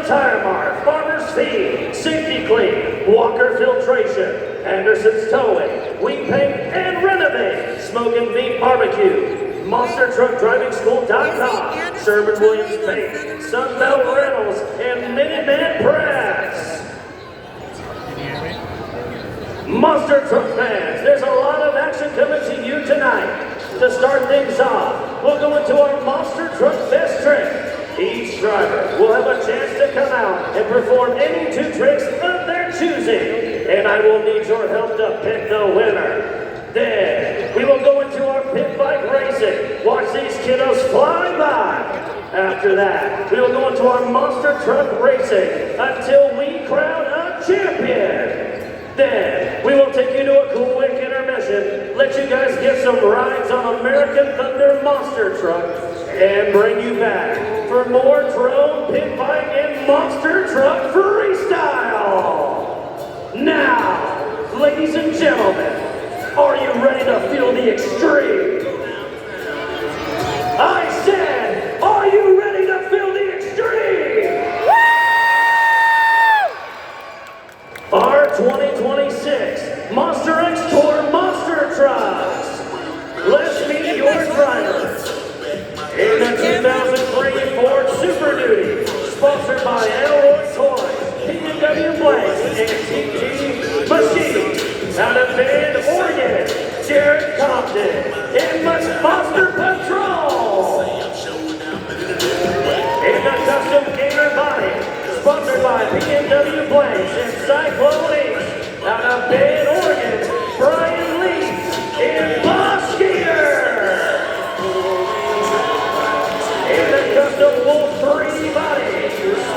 Tire Mart, Farmer's Feed, Safety Clean, Walker Filtration, Anderson's Towing, We Paint and Renovate, Smoking Beef Barbecue, MonsterTruckDrivingSchool.com, Sherman-Williams Paint, Sunbelt Rentals, and Minuteman Press. Monster Truck fans, there's a lot of action coming to you tonight. To start things off, we'll go into our Monster Truck Fest trick. Each driver will have a chance to come out and perform any two tricks of their choosing, and I will need your help to pick the winner. Then, we will go into our pit bike racing. Watch these kiddos fly by. After that, we will go into our Monster Truck racing until we crown a champion. Then, we will take you to a quick intermission, let you guys get some rides on American Thunder Monster Truck, and bring you back for more drone, pit bike, and Monster Truck freestyle. Now, ladies and gentlemen, are you ready to feel the extreme? I said, are you ready to feel the extreme? Our 2026 Monster X Tour Monster Trucks. Let's meet your drivers. In the 2003 Ford Super Duty, sponsored by Elroy Toys, P&W Blanks, and TG Machine. Out of Bend, Oregon, Jared Compton, and Monster Patrol. In the Custom Gamer Body, sponsored by P&W Blanks and Cyclone Inc. Out of Bend, Oregon, Brian Lee and Boss Skeeter. In the Custom Wolf 3D Body,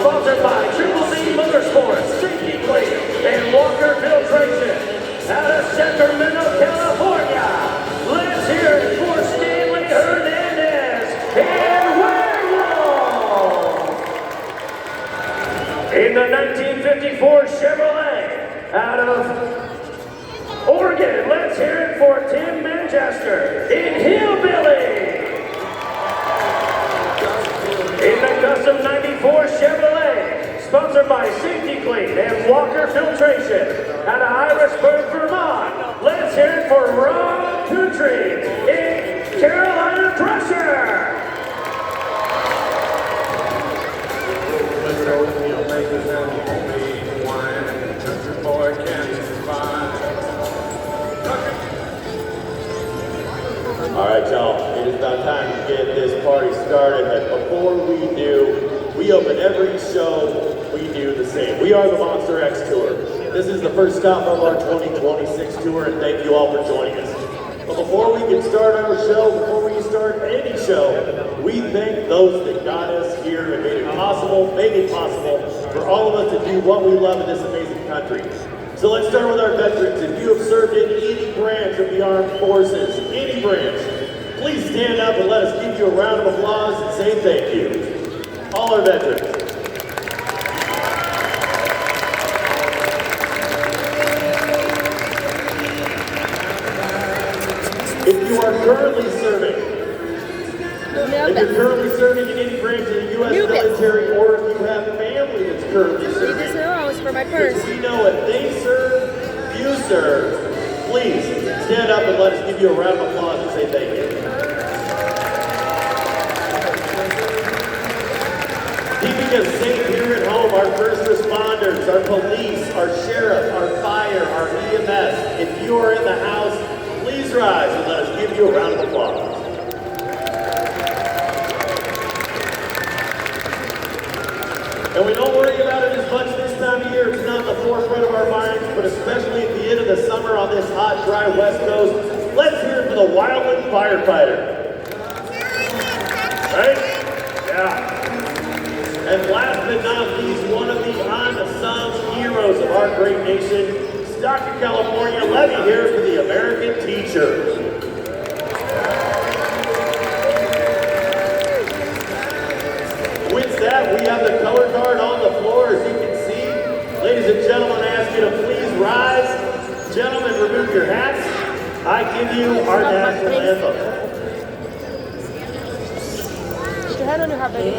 sponsored by Triple D Motorsports, Safety Clean, and Walker Filtration. Out of Sacramento, California, let's hear it for Stanley Hernandez and Werewolf. In the 1954 Chevrolet, out of Oregon, let's hear it for Tim Manchester in Hillbilly. In the Custom 94 Chevrolet, sponsored by Safety Clean and Walker Filtration, out of Irishburg, Vermont, let's hear it for Rob Country in Carolina Crusher. All right, y'all, it is about time to get this party started, but before we do, we open every show, we do the same. We are the Monster X Tour. This is the first stop of our 2026 tour, and thank you all for joining us. But before we can start our show, before we can start any show, we thank those that got us here and made it possible for all of us to do what we love in this amazing country. So let's start with our veterans. If you have served in any branch of the armed forces, any branch, please stand up and let us give you a round of applause and say thank you. All our veterans. If you are currently serving, if you're currently serving in any branch of the U.S. military, or if you have family that's currently serving, for my purse. we know if they serve, you serve. Please stand up and let us give you a round of applause and say thank you. Keeping us safe here at home, our first responders, our police, our sheriff, our fire, our EMS. If you are in the house, please rise and let us give you a round of applause. And we don't worry about it as much this time of year. It's not the forefront of our minds, but especially at the end of the summer on this hot, dry West Coast, let's hear it for the Wildland firefighter. Right? Yeah. And last but not least, one of the unsung heroes of our great nation, Stockton, California. Let me hear it for the American teacher. With that, we have the color guard on the floor, as you can see. Ladies and gentlemen, I ask you to please rise. Gentlemen, remove your hats. I give you our national anthem. hand on your heart, baby.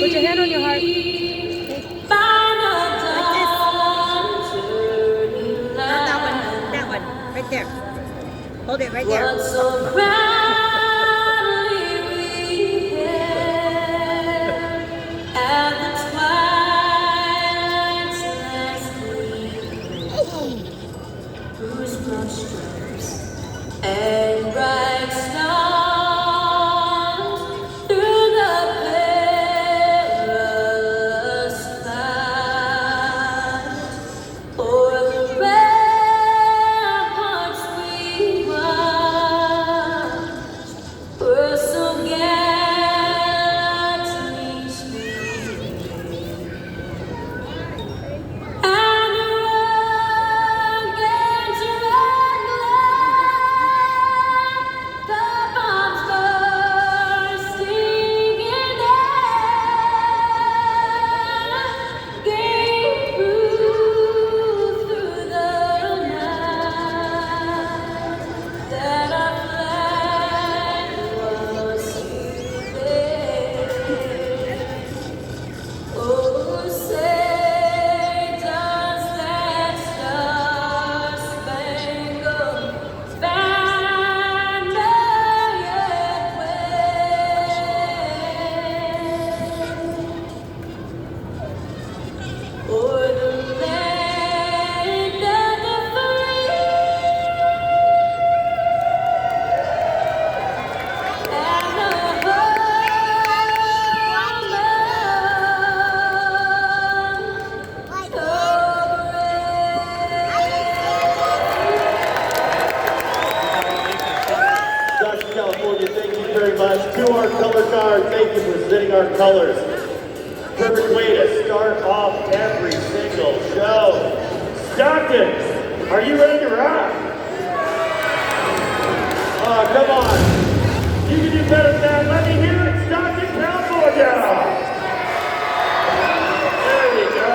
Put your hand on your heart. Not that one. That one. Right there. Hold it right there. And bright stars through the perilous fight, o'er the ramparts we watched, were so gallantly streaming, and the rugged the bombs bursting in air gave proof through the night that our flag was saved. Oh, say does that star-spangled banner yet wave o'er the land of the free and the Dr. California, thank you very much. To our color guard, thank you for presenting our colors. Perfect way to start off every single show. Stockton, are you ready to rock? Oh, come on. You can do better than that. Let me hear it, Stockton, California. There we go.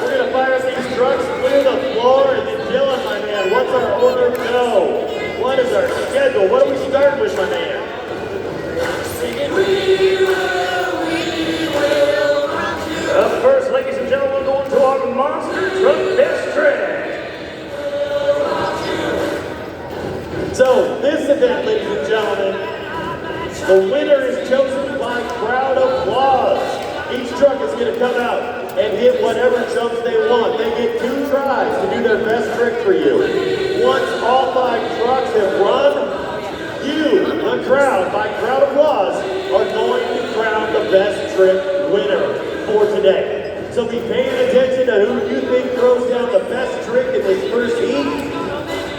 We're going to fire up these trucks, clear the floor, and then Dylan, my man, what's our order of go? What is our schedule? What are we starting with, my man? Up first, ladies and gentlemen, going to our Monster Truck District. So, this event, ladies and gentlemen, the winner is chosen by crowd applause. Each truck is going to come out and hit whatever jumps they want. They get 2 tries to do their best trick for you. Once all 5 trucks have run, you, the crowd, by crowd applause, are going to crown the best trick winner for today. So be paying attention to who you think throws down the best trick in this first heat.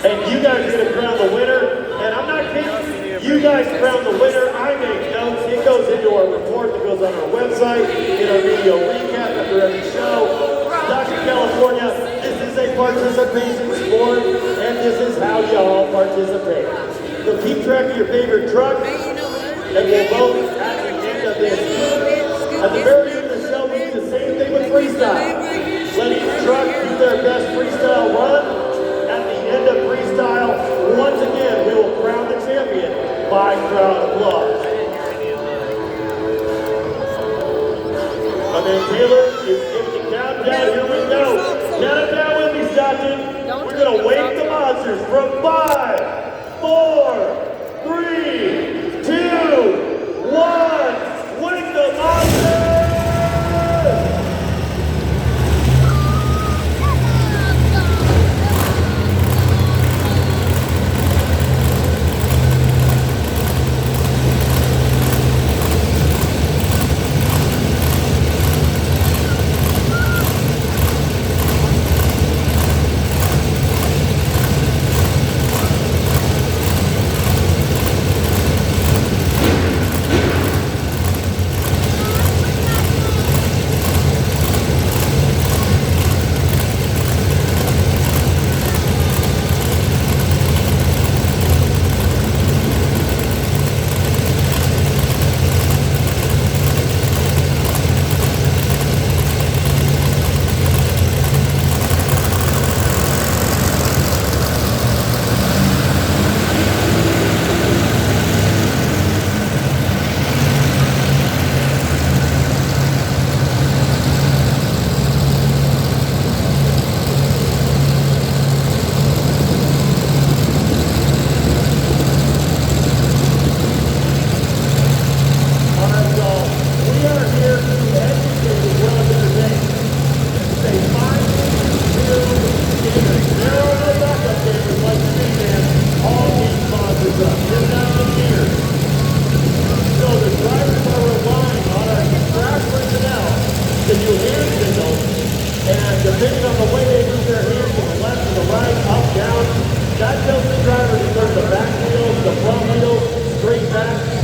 And you guys are going to crown the winner. And I'm not kidding. You guys crown the winner. I make notes. It goes into our report that goes on our website, in our video recap after every show. Dr. California, this is a participation sport, and this is how you all participate. So keep track of your favorite truck, and we'll vote at the end of this. At the very end of the show, we do the same thing with freestyle. Let each truck do their best freestyle run. At the end of freestyle, once again, we will crown the champion by crowd applause. My man Taylor is giving the countdown. Here we go. Count it down with me, Stockton. We're going to wake the monsters from 5, 4, 3, 2, 1. Wake the monsters!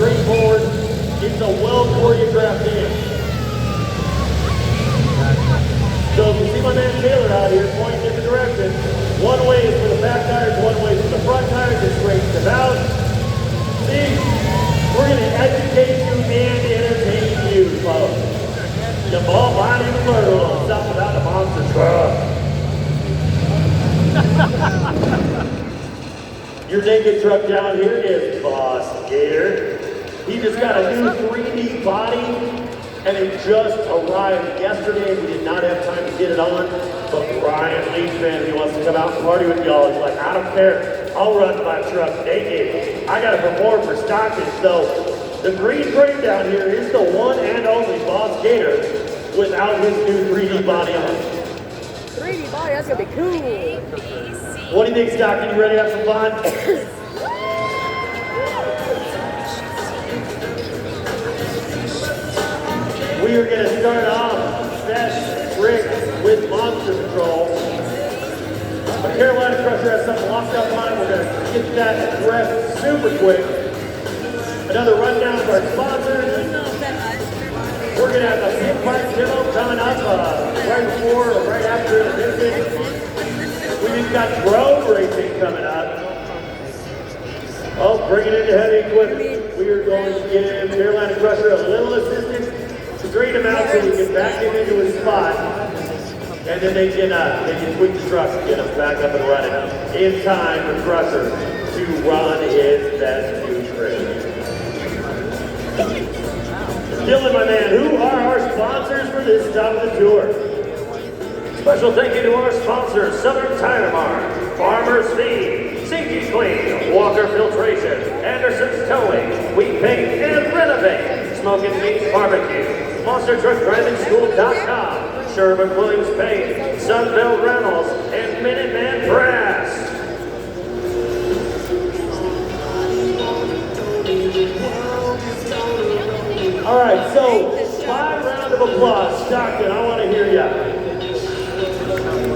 straightforward. It's a well-choreographed dance. So if you see my man Taylor out here pointing in the direction, one way is for the back tires, one way is for the front tires, it straightens them out. See, we're going to educate you and entertain you, folks. You ball behind you learn a little something about the monster truck. Your naked truck down here is Boss Gator. He just got a new 3D body, and it just arrived yesterday. We did not have time to get it on, but Ryan Leach, man, he wants to come out and party with y'all. He's like, I don't care. I'll run my truck naked. I got to perform for Stockton. So the green frame down here is the one and only Boss Gator without his new 3D body on. 3D body, that's gonna be cool. What do you think, Stockton? You ready to have some fun? We are going to start off that trick with Monster Patrol. The Carolina Crusher has something locked up on it. We're going to get that addressed super quick. Another rundown of our sponsors. We're going to have a big fight demo coming up right before or right after the visit. We just got drone racing coming up. Oh, bringing in the heavy equipment. We are going to give Carolina Crusher a little assistance to green him out so we can back him into his spot. And then they can tweak the truck and get him back up and running in time for Crusher to run his best new trick. Dylan, my man, who are our sponsors for this stop of the tour? Special thank you to our sponsors, Southern Tire Mart, Farmer's Feed, Safety Clean, Walker Filtration, Anderson's Towing, We Paint and Renovate, Smoking Meats Barbecue, MonsterTruckDrivingSchool.com, Sherwin-Williams Paint, Sunbelt Reynolds, and Minuteman Brass. All right, so 5 rounds of applause. Stockton, I want to hear you.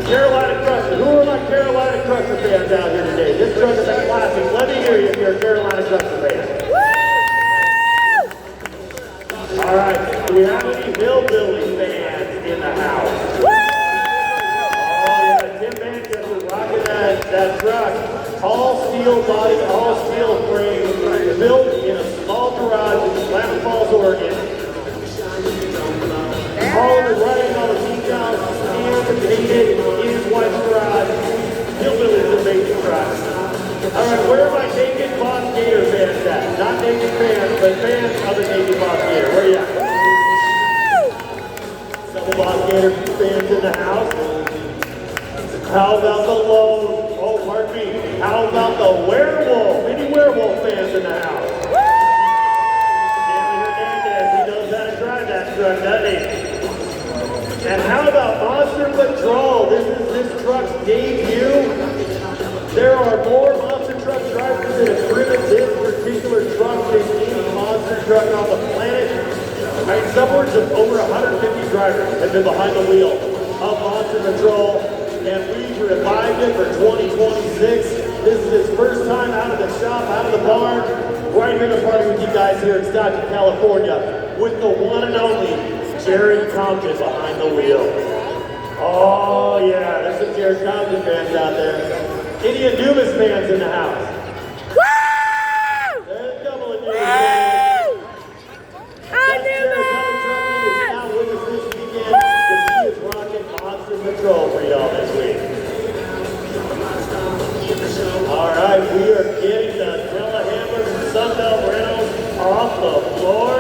Carolina Crusher. Who are my Carolina Crusher fans out here today? This truck is a classic. Let me hear you if you're a Carolina Crusher fan. All right, do we have any Hillbilly fans in the house? Oh yeah, Tim Manchester rocking that truck. All steel body, all steel frame, built in a small garage in Klamath Falls, Oregon. All the writing, all the details, hand-painted in his wife's garage. Hillbilly's amazing truck. All right, where are my naked Boss Gator fans at? Not naked fans, but fans of the naked Boss Gator. Where are you at? Couple Boss Gator fans in the house. How about the lone? Oh, pardon me. How about the werewolf? Any werewolf fans in the house? Stanley Hernandez, he knows how to drive that truck, doesn't he? And how about Monster Patrol? This is this truck's debut. There are more monster truck drivers that have driven this particular truck than any monster truck on the planet. I mean, upwards of over 150 drivers have been behind the wheel of Monster Patrol, and we revived it for 2026. This is his first time out of the shop, out of the barn, right here to party with you guys here in Stockton, California, with the one and only Jared Compton behind the wheel. Oh yeah, there's some Jared Compton fans out there. Any Anubis fans in the house? Woo! There's a couple of Anubis fans. That Jared Compton truck is now with us this weekend because he is rocking Monster Patrol for y'all this week. All right, we are getting the telehandlers and Sunbelt Reynolds off the floor.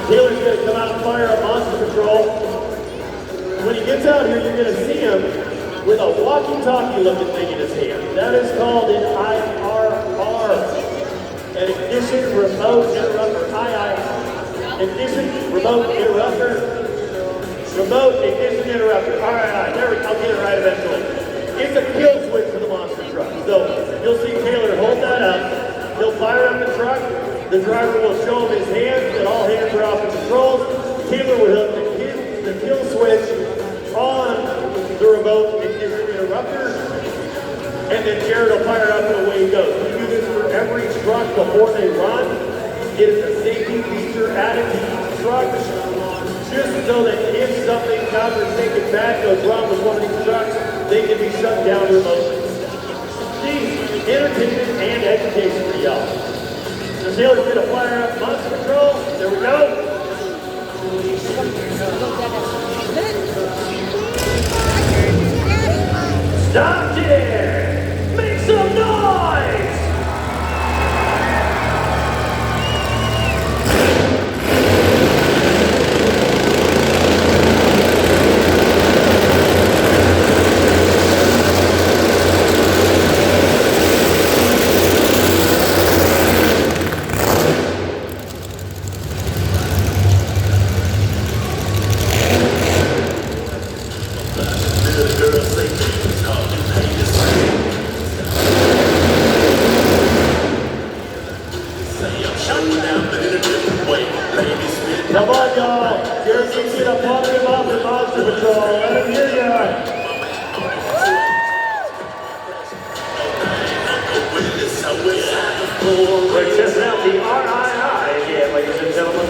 Taylor's going to come out and fire a Monster Patrol. When he gets out here, you're going to see him with a walkie-talkie looking thing in his hand. That is called an IRR, an ignition remote interrupter. Ignition remote interrupter. Remote ignition interrupter. All right, there we go. I'll get it right eventually. It's a kill switch for the monster truck. So you'll see Taylor hold that up. He'll fire up the truck. The driver will show him his hands, and all hands are off the controls. Taylor will hook the kill switch on the remote ignition interrupter. and then Jared will fire up and away he goes. We do this for every truck before they run. It is a safety feature added to each truck, just so that if something godforsaken bad goes wrong with one of these trucks, they can be shut down remotely. See, entertainment and education for y'all. The sailor's gonna fire up Monster Patrol. There we go. Stop there! Make some noise! Come on, y'all. Here's some shit up on him off the Monster Patrol. Let him hear ya. We're testing out the RII again, ladies and gentlemen.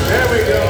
There we go.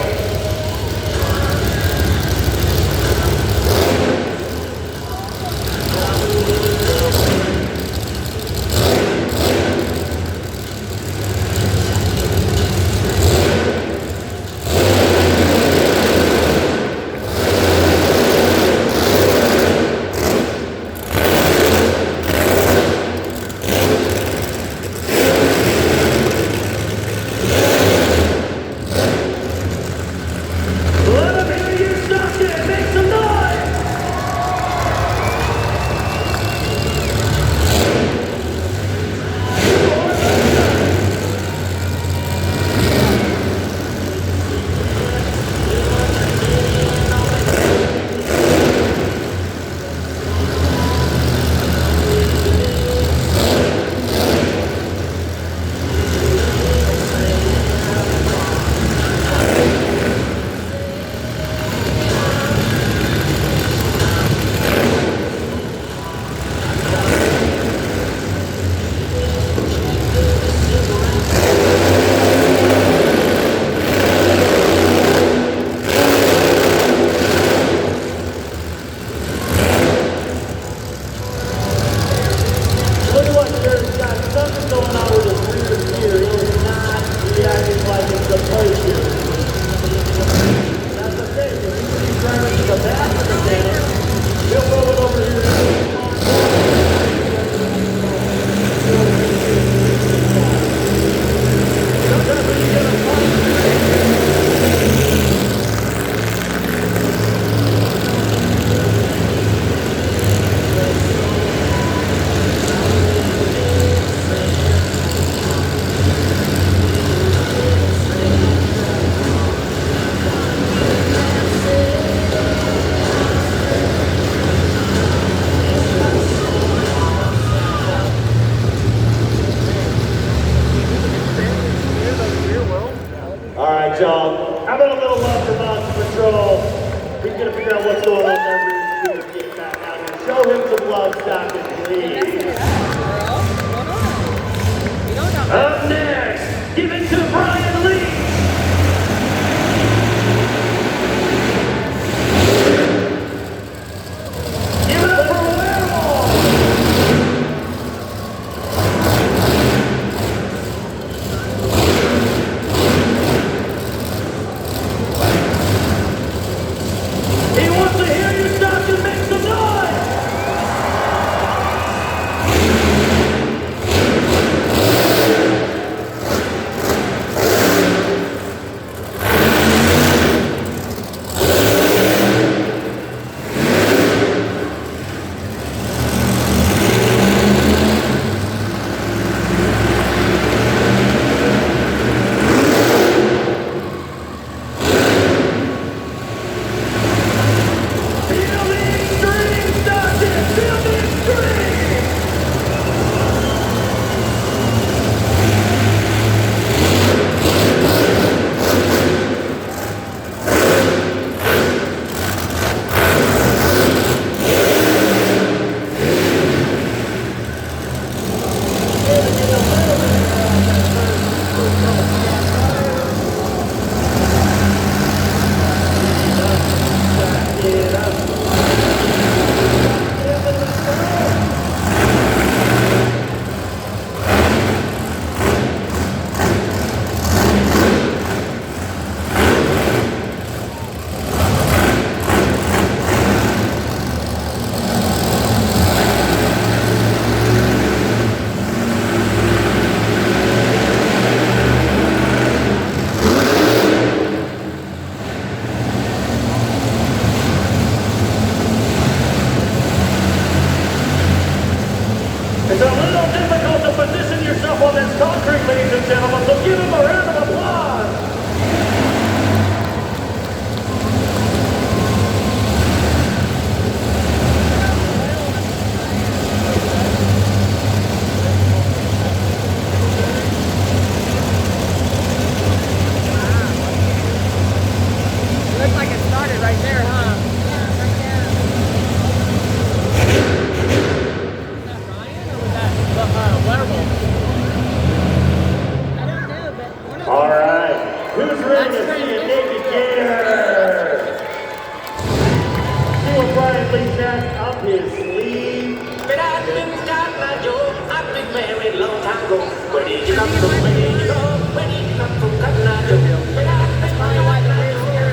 very long time ago. Where did you come from? Where did you go? Where did you come from? Cotton Eye Joe.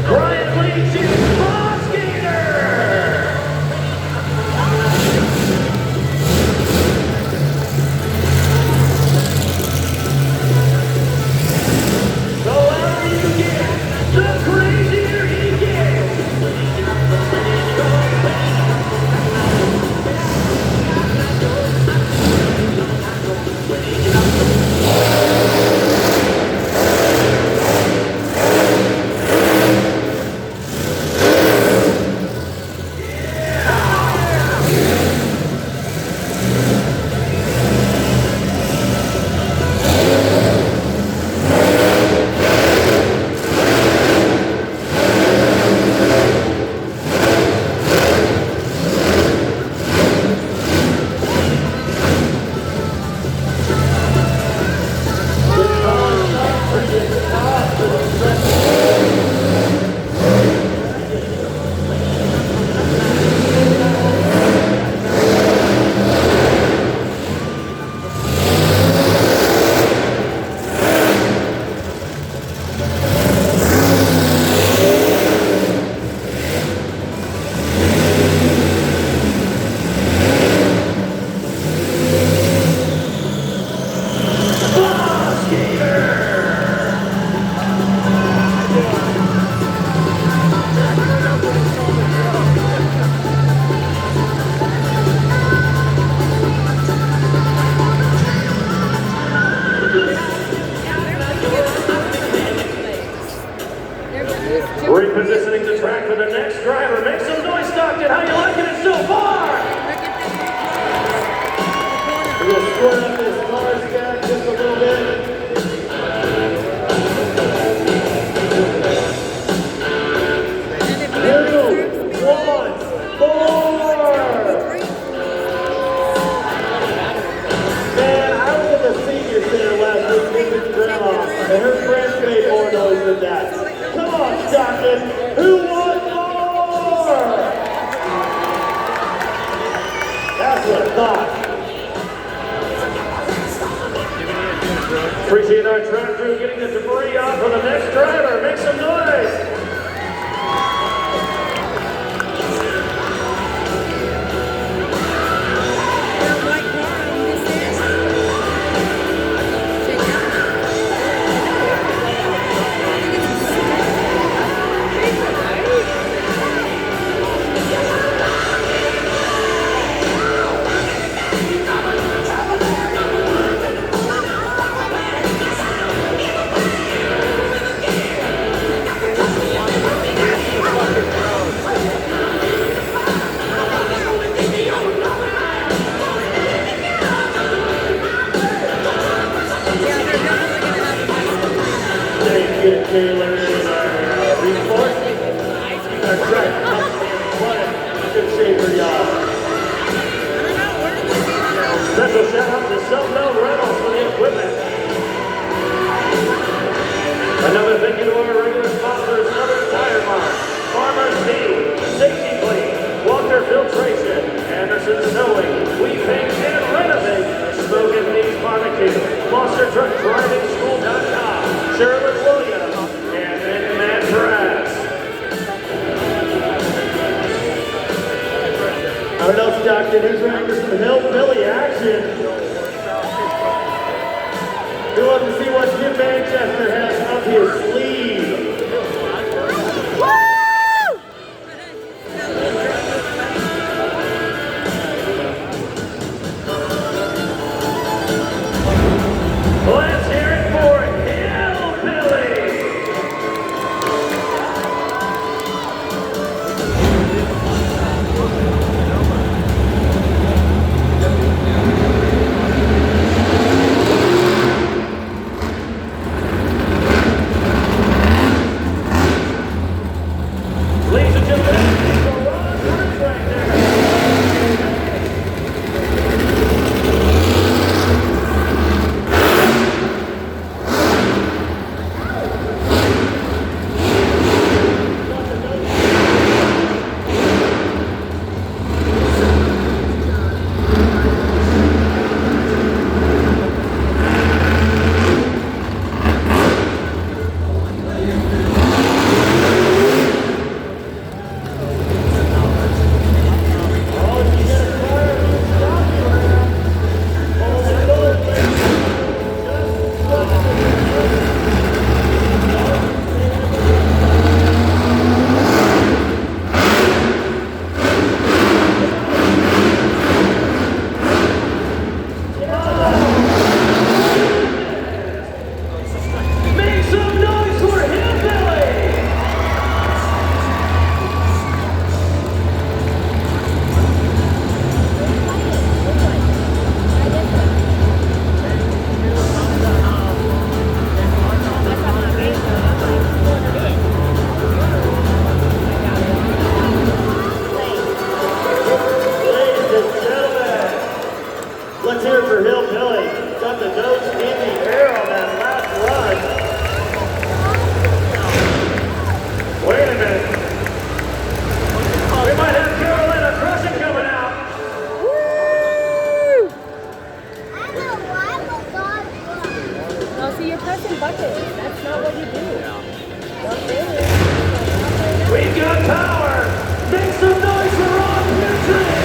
Brian Leach is Boss Gator! The louder you get, the crazier he gets. Repositioning the track for the next driver. Make some noise, Stockton. How you liking it so far? We'll square up this car stack just a little bit. Man, I was at the senior center last week visiting Grandma, and her friends made more noise than that. Come on, Stockton, who wants more? That's what I thought. Appreciate our track crew getting the debris off for the next driver. Make some noise. Taylor and reinforcement. That's right. What a good shape for y'all. Special shout out to Self-Bell Reynolds for the equipment. Another thank you to our regular sponsors, Southern Tire Mart, Farmer's Feed, Safety Clean, Walker Filtration, Anderson Sewing, We Paint and Renovate, Smoke and Meats Barbecue, Monster Truck Driving School.com, Sherwood Williams, and Matt Brass. I don't know, Stockton, who's ready for some hillbilly action? Who wants to see what Jim Manchester has up his sleeve? Let's hear it for Hillbilly! bucket. That's not what you do. Don't do it. We've got power! Make some noise for Ron Petrie!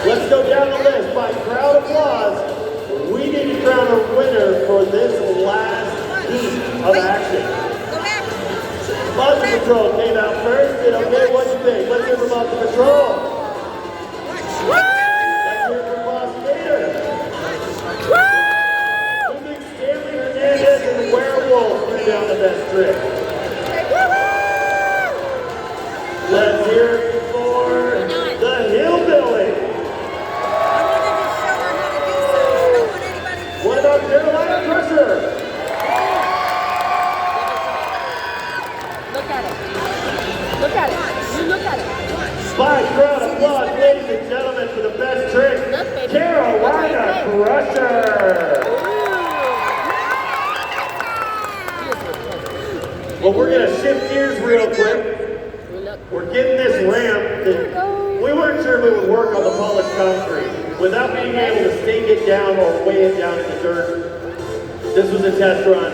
Let's go down the list by crowd applause. We need to crown a winner for this last heat of action. Bus Patrol came out first. And okay, what do you think? Let's hear from Bus Patrol. Let's hear from Boss Gator. Who thinks Stanley Hernandez and the Werewolf threw down the best trick? Let's hear it for the Hillbilly. What about Carolina Crusher? Look at it. Look at it. You look at it. By crowd applause, ladies and gentlemen, for the best trick, Look, baby. Carolina Crusher. Well, we're gonna shift gears real quick. We're getting this ramp that we weren't sure if it would work on the polished concrete without being able to stake it down or weigh it down in the dirt. This was a test run.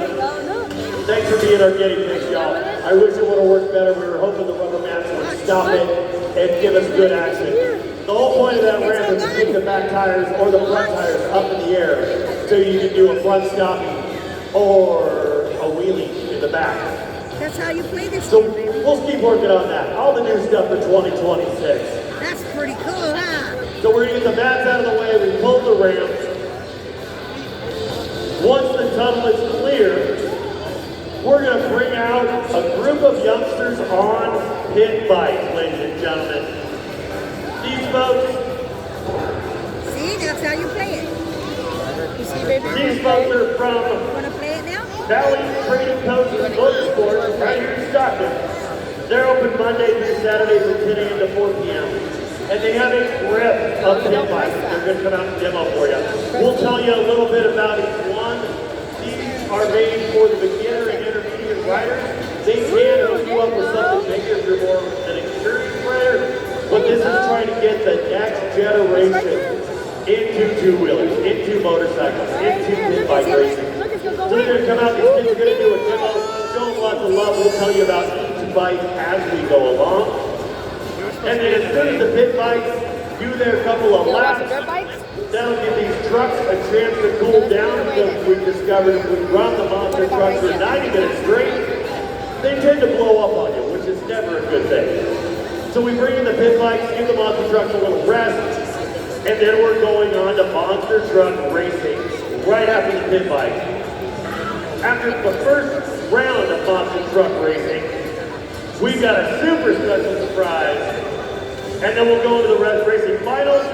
Thanks for being our guinea pigs, y'all. I wish it would have worked better. We were hoping the rubber mats would stop it and give us good action. The whole point of that ramp is to keep the back tires or the front tires up in the air so you can do a front stopping or a wheelie in the back. That's how you play this So game, baby. we'll keep working on that. All the new stuff for 2026. That's pretty cool, huh? So we're gonna get the bats out of the way, we pull the ramps. Once the tunnel is clear, we're gonna bring out a group of youngsters on pit bikes, ladies and gentlemen. These folks, See, that's how you play it. You see, baby? these folks are from Wanna play it now? Valley Trading Post and Motorsports right here in Stockton. They're open Monday through Saturday from 10 a.m. to 4 p.m. And they have a grip of pit bikes. They're going to come out and demo for you. We'll tell you a little bit about each one. These are made for the beginner and intermediate riders. They can hook you up with something bigger if you're more an experienced rider. But this is trying to get the next generation into two-wheelers, into motorcycles, into pit bike racing. So they're going to come out, these kids are going to do a demo, show them lots of love. We'll tell you about each bike as we go along. And then as soon as the pit bikes do their couple of laps, that'll give these trucks a chance to cool down because we've discovered if we run the monster trucks for 90 minutes straight, they tend to blow up on you, which is never a good thing. So we bring in the pit bikes, give the monster trucks a little rest, and then we're going on to monster truck racing right after the pit bike. After the first round of monster truck racing, we've got a super special surprise. And then we'll go into the racing finals.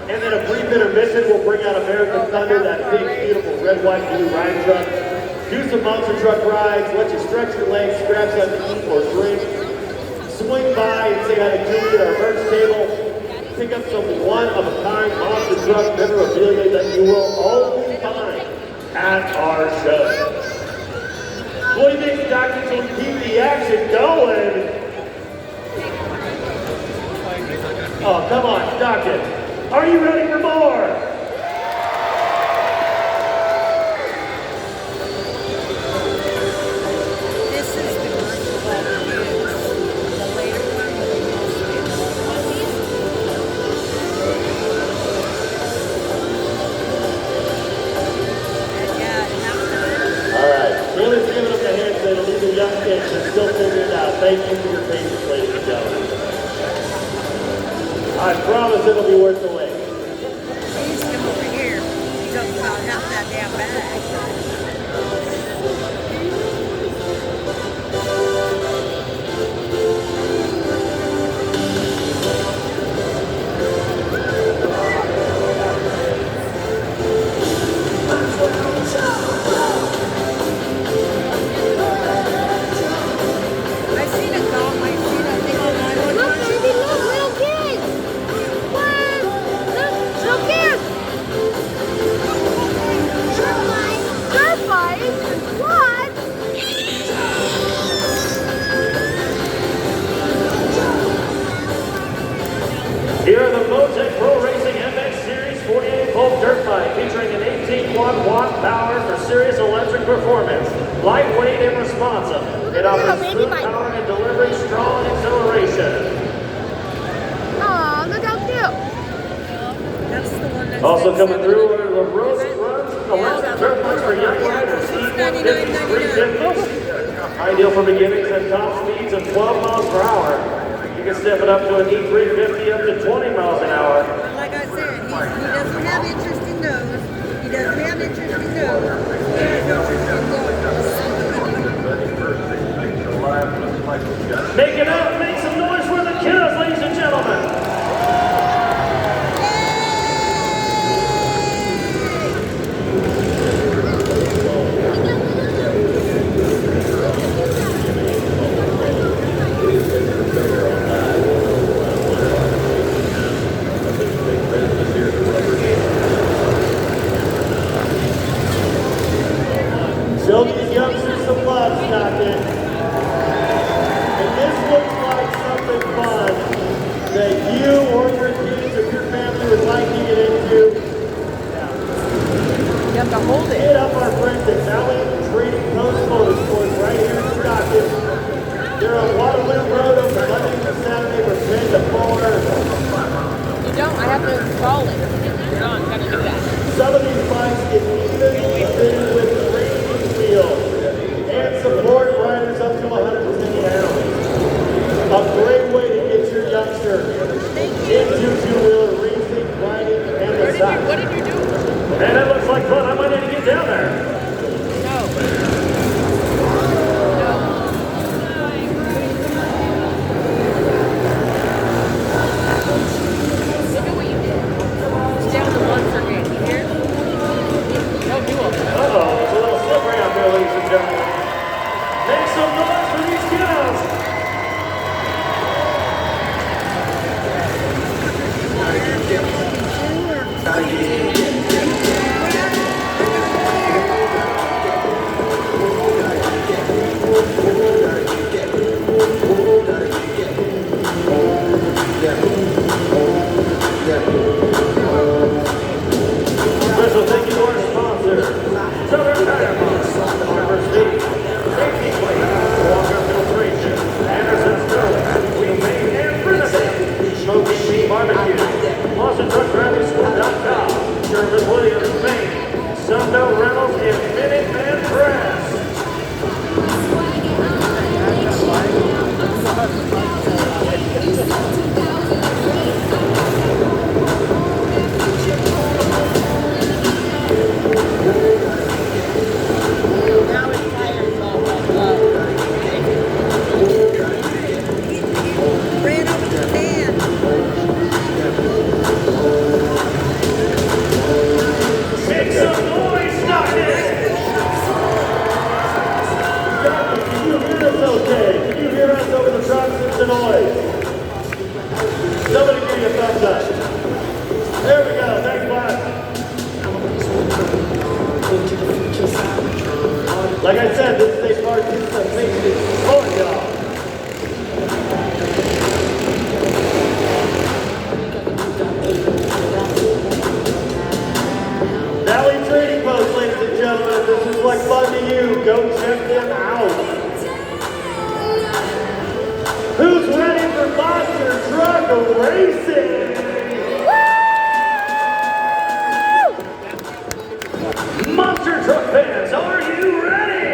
And then a brief intermission, we'll bring out American Thunder, that big, beautiful red, white, blue ride truck. Do some monster truck rides, let you stretch your legs, grab something to eat or drink. Swing by and say hi to Julie at our merch table. Pick up some one-of-a-kind monster truck memorabilia that you will only find at our show. What do you think, Doctor, to keep the action going? Oh, come on, Doctor. Are you ready for more? This is the one that is the later one with the most All right, Bailey's giving us a hand saying these are young kids that still figuring it out. Thank you for your patience, ladies and gentlemen. I promise it'll be worth the wait. Please come over here. Talk about half that damn bag. I seen a dog. I seen a thing online. Look, baby, look, little kids. What? Look, little kids. Dirt bike? What? Here are the Motec Pro Racing MX Series 48-volt dirt bike featuring an 18-watt power for serious electric performance. Lightweight and responsive. It offers smooth power and delivers strong acceleration. Aw, look how cute. That's the one that's Also been coming through selling. are the Rose Runs electric dirt bikes for young riders. E150s, 350s. Ideal for beginnings at top speeds of 12 miles per hour. You can step it up to an E350 up to 20 miles an hour. Like I said, he doesn't have interest in those. He doesn't have interest in those. He has interest in those. Make it up, make some noise for the kiddos, ladies and gentlemen. Show these youngsters some love, Stockton. And this looks like something fun that you or your kids or your family would like to get into. You have to hold it. Hit up our friends at Valley Trading Post Motorsports right here in Stockton. They're on Waterloo Road open Monday through Saturday from 10 to 4. You don't, I have to install it. You're on, gotta do that. Some of these bikes get even fitted with racing wheels and support riders up to 100 A great way to get your youngster into two-wheeler racing, riding, and the side. What did you do? And it looks like fun. I might need to get down there. Look at what you did. It's down to one for game. You hear? No, do them. Uh-oh, it's a little slippery out there, ladies and gentlemen. Make some noise for these kiddos. Special thank you to our sponsor, Southern Tire Box, Harbor City, Safety Plate, Walker Filtration, Anderson Stove, We Made and Renovate, Smoking Meat Barbecue, MonsterTruckDrivingSchool.com, Sherman-Williams, Maine, Sunbelt Reynolds, and Minuteman Press. Now his tire's all bumped up. Ran over the stand. Make some noise, Stockton! Doctor, can you hear us okay? Can you hear us over the trucks and the noise? Somebody give me a thumbs up. There we go. Thanks, bud. Like I said, this is a participation sport, y'all. Valley Trading Post, ladies and gentlemen, if this is like fun to you, go check them out. Who's ready for Monster Truck Racing? Monster Truck fans, are you ready?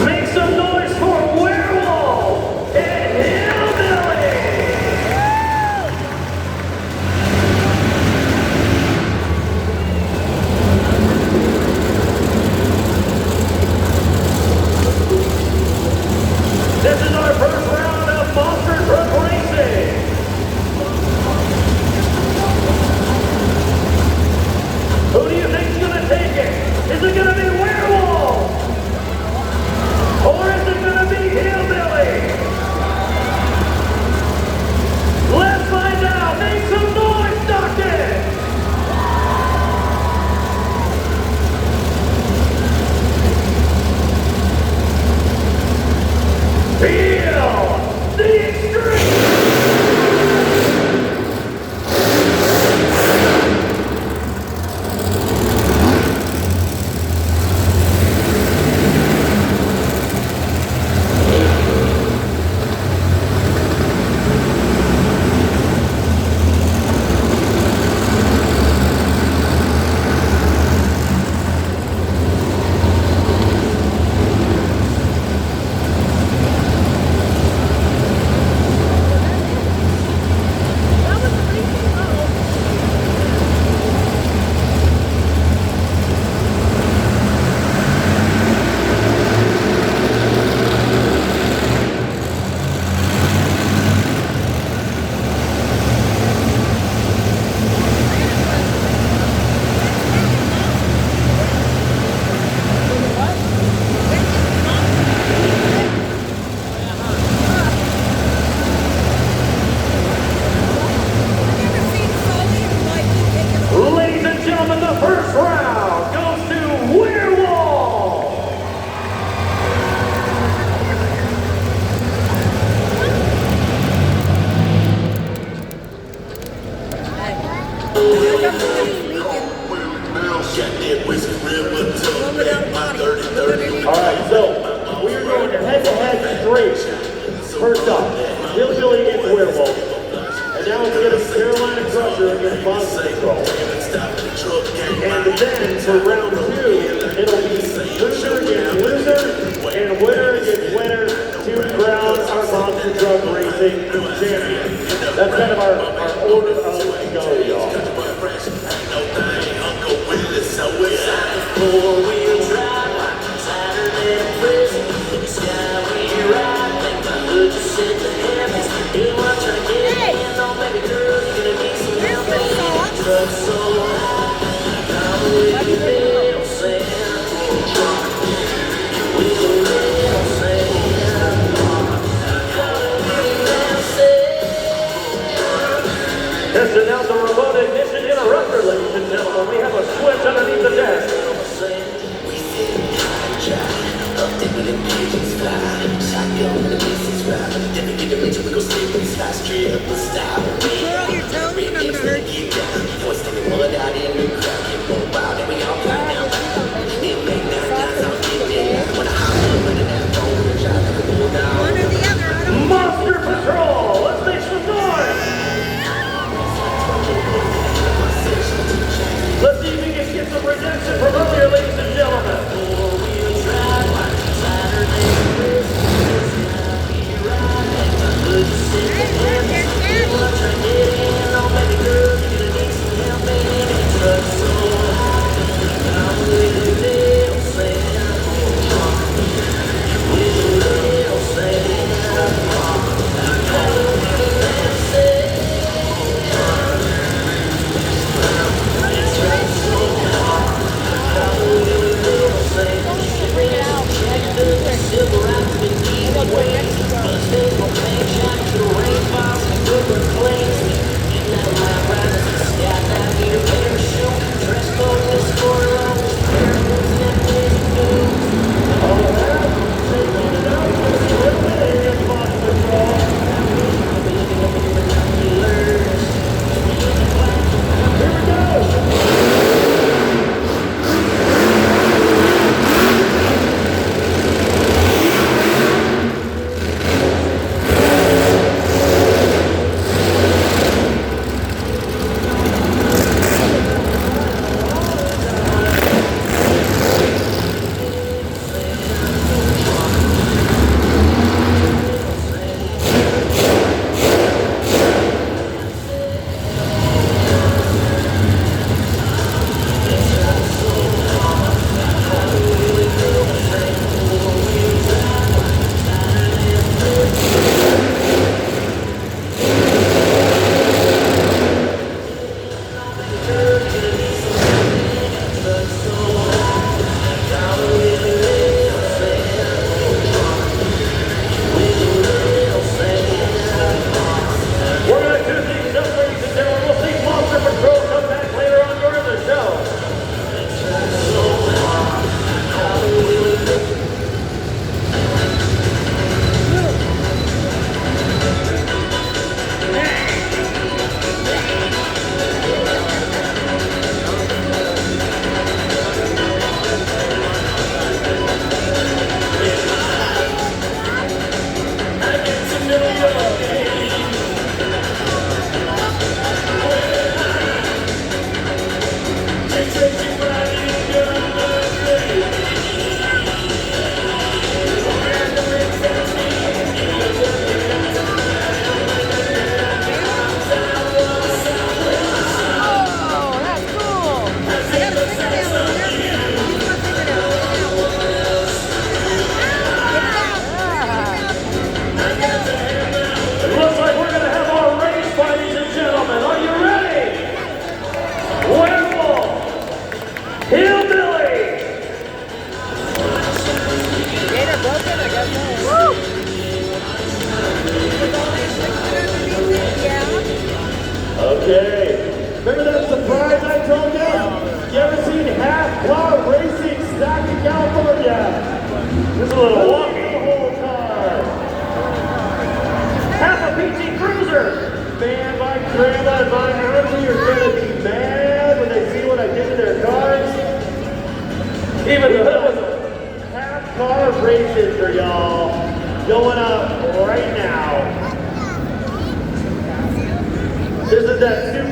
Make some noise for Werewolf and Hillbilly! This is our first round of Monster Truck Racing. Who do you think's gonna take it? Is it gonna be Werewolf? Or is it gonna be Hillbilly? Let's find out. Make some noise, Stockton! Feel the extreme! First up, Hillbilly against Werewolf. And now it's going to be Carolina Crusher against Monster Control. And then for round 2, it'll be loser against loser and winner against winner to crown our Monster Truck Racing champion. That's kind of our order of go, y'all. Four-wheel drive, Saturday in prison, sky we ride, make my hood just sit the heavens. You want to get in, oh baby girl, you're gonna need some help, baby. Truck so high, come with me, they'll say, we'll say, testing out the remote ignition interrupter, ladies and gentlemen. We have a switch underneath the desk. Twirl your toes, I'm gonna hurt you. One or the other, I don't Monster Patrol, let's make some noise. Let's see if we can get some redemption from earlier, ladies and gentlemen.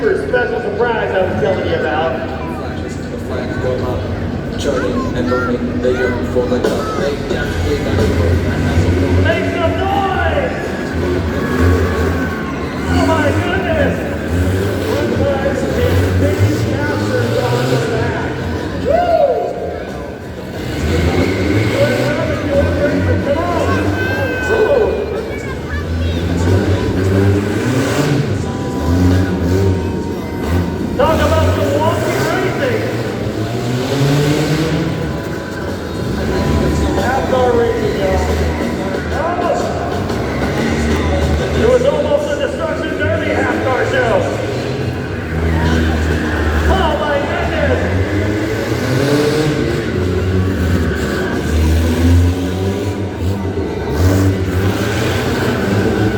super special surprise I was telling you about. The flags go up, churning and burning the yearn for the cup. They definitely got it going. Make some noise! Oh my goodness! One place is big captures on the back. Woo! Come on! Talk about some wonky racing! Half-car racing, y'all. It was almost a Destruction Derby half-car show. Oh my goodness!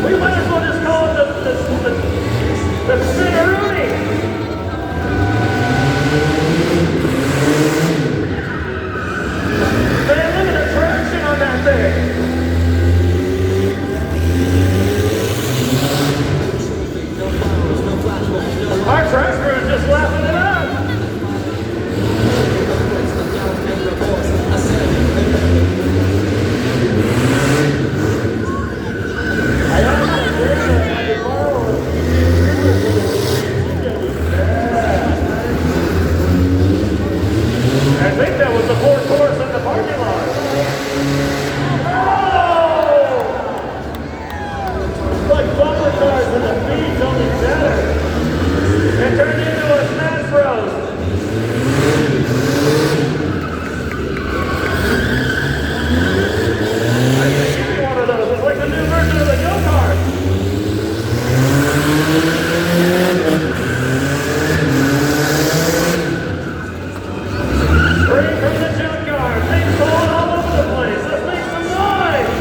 We might as well just call it the Spinneroonie. Man, look at the traction on that thing. Our track crew is just laughing it up. I think that was the fourth course in the parking lot. Oh! Like bumper cars and the speed's only better. It turned into a Smash Bros. I think one of those. It's like the new version of the go-kart. Straight from the junkyard. Things going all over the place. Let's make some noise.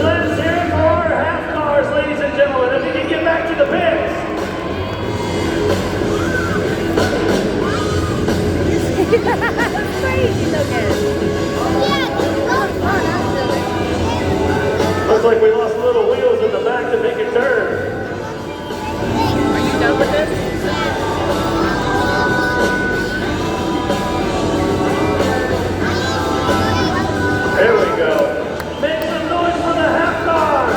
Let's hear it for our half cars, ladies and gentlemen. If you can get back to the pits. That's crazy looking. Looks like we lost little wheels in the back to make it turn. Are you done with this? There we go. Make some noise for the half car.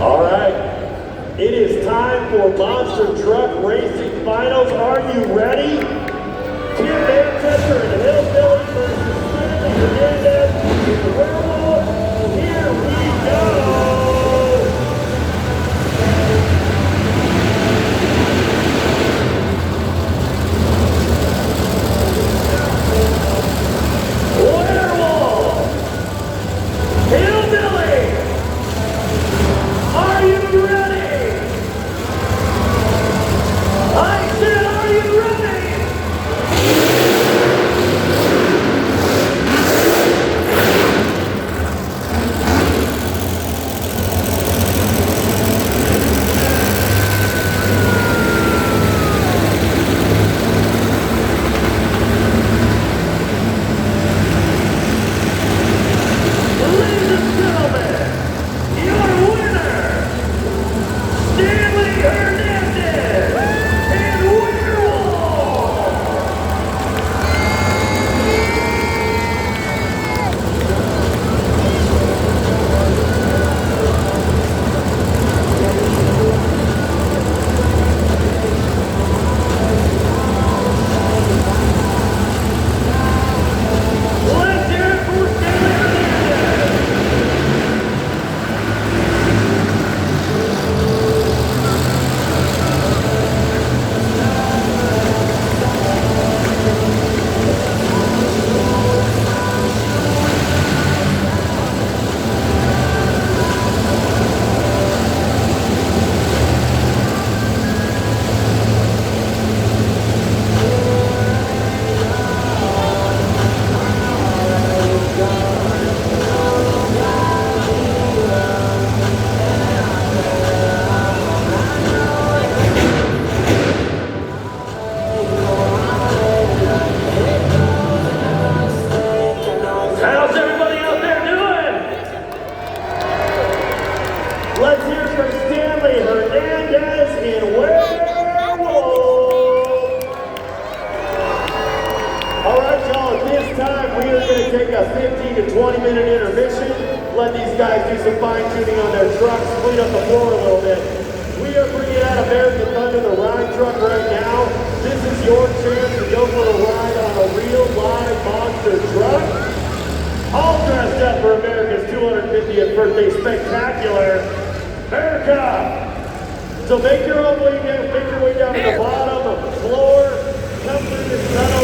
All right, it is time for Monster Truck Racing Finals. Are you ready? Tim Manchester and Hillbilly versus Stanley Hernandez and the Werewolf. Here we go. Werewolf. Hillbilly. Are you ready? I said, are you ready? going to take a 15 to 20 minute intermission. Let these guys do some fine tuning on their trucks, clean up the floor a little bit. We are bringing out American Thunder, the ride truck right now. This is your chance to go for a ride on a real live monster truck. All dressed up for America's 250th birthday spectacular. America! So make your own way down, make your way down to the bottom of the floor, come through this tunnel.